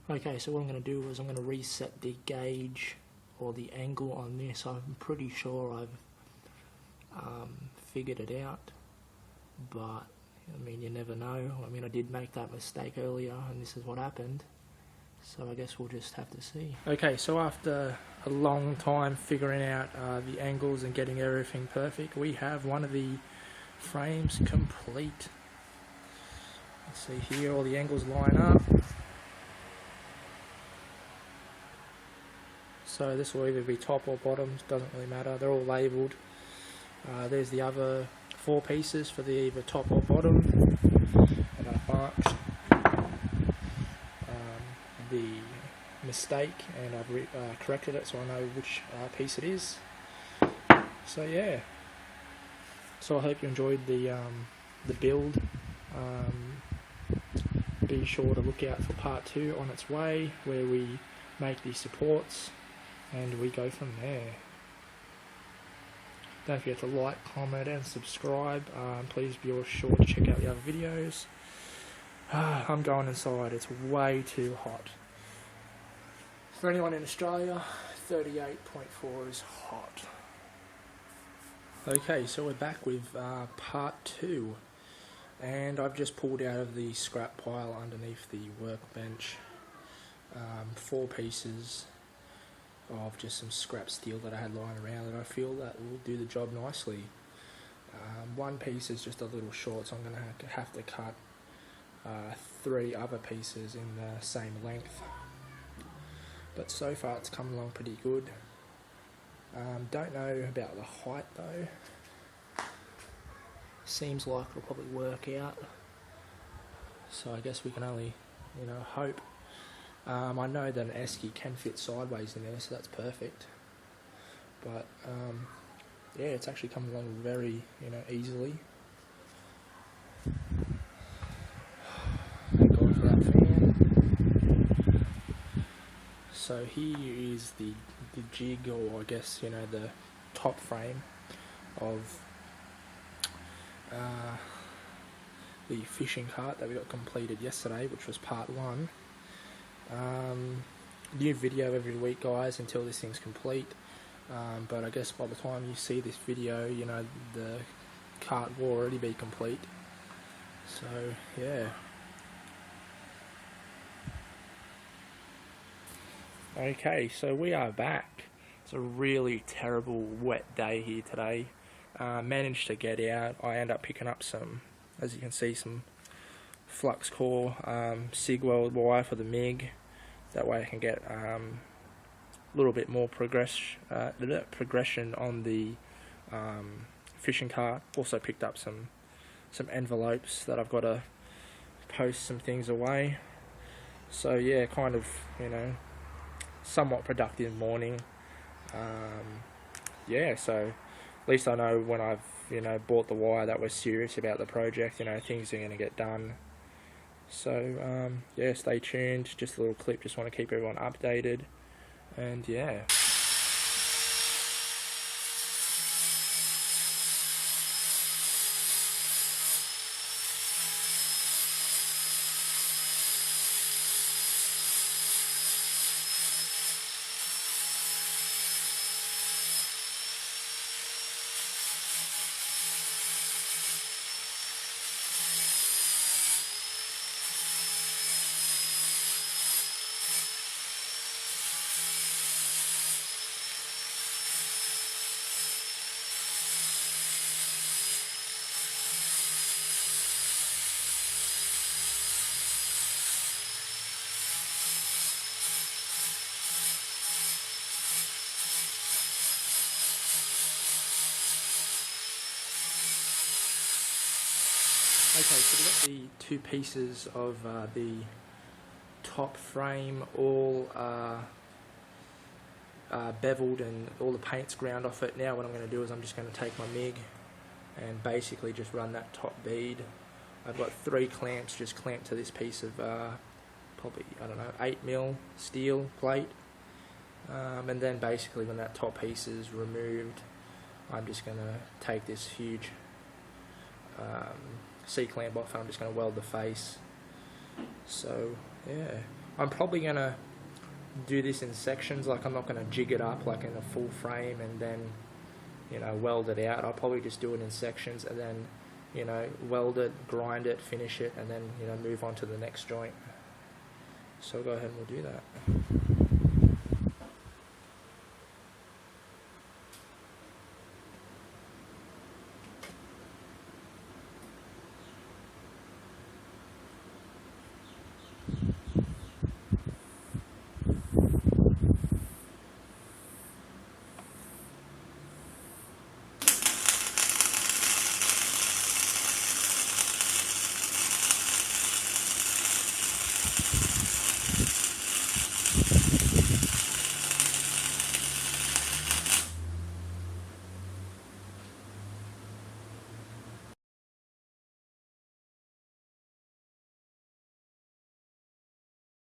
Okay, so what I'm going to do is I'm going to reset the gauge or the angle on this. I'm pretty sure I've figured it out, but I mean, you never know. I mean, I did make that mistake earlier and this is what happened, so I guess we'll just have to see. Okay, so after a long time figuring out the angles and getting everything perfect, we have one of the frames complete. Let's see here, all the angles line up. So this will either be top or bottom, doesn't really matter, they're all labelled. There's the other 4 pieces for the either top or bottom, and I've marked the mistake and I've corrected it so I know which piece it is. So yeah, so I hope you enjoyed the build. Be sure to look out for part 2 on its way, where we make the supports and we go from there. Don't forget to like, comment and subscribe. Please be sure to check out the other videos. I'm going inside, it's way too hot. For anyone in Australia, 38.4 is hot. Okay, so we're back with part 2, and I've just pulled out of the scrap pile underneath the workbench 4 pieces of just some scrap steel that I had lying around that I feel that will do the job nicely. One piece is just a little short, so I'm going to have to cut 3 other pieces in the same length. But so far it's come along pretty good. Don't know about the height though. Seems like it'll probably work out. So I guess we can only, hope. I know that an esky can fit sideways in there, so that's perfect. But yeah, it's actually come along very, easily. Thank God for that fan. So here is the jig, or I guess the top frame of the fishing cart that we got completed yesterday, which was part 1. New video every week, guys, until this thing's complete. But I guess by the time you see this video, the cart will already be complete. So yeah. Okay, so we are back. It's a really terrible wet day here today. Managed to get out. I end up picking up some, as you can see, some flux core SIG weld wire for the MIG. That way I can get a little bit more progression on the fishing cart. Also picked up some envelopes that I've got to post some things away. So yeah, kind of somewhat productive morning. Yeah, so at least I know when I've bought the wire that we're serious about the project. Things are going to get done. So yeah, stay tuned. Just a little clip, just want to keep everyone updated, and yeah. Okay, so we've got the 2 pieces of the top frame all beveled and all the paint's ground off it. Now what I'm going to do is I'm just going to take my MIG and basically just run that top bead. I've got 3 clamps just clamped to this piece of probably, 8mm steel plate. And then basically when that top piece is removed, I'm just going to take this huge C-clamp off and I'm just going to weld the face. So yeah, I'm probably going to do this in sections. Like, I'm not going to jig it up like in a full frame and then, you know, weld it out. I'll probably just do it in sections and then, you know, weld it, grind it, finish it, and then, you know, move on to the next joint. So I'll go ahead and we'll do that.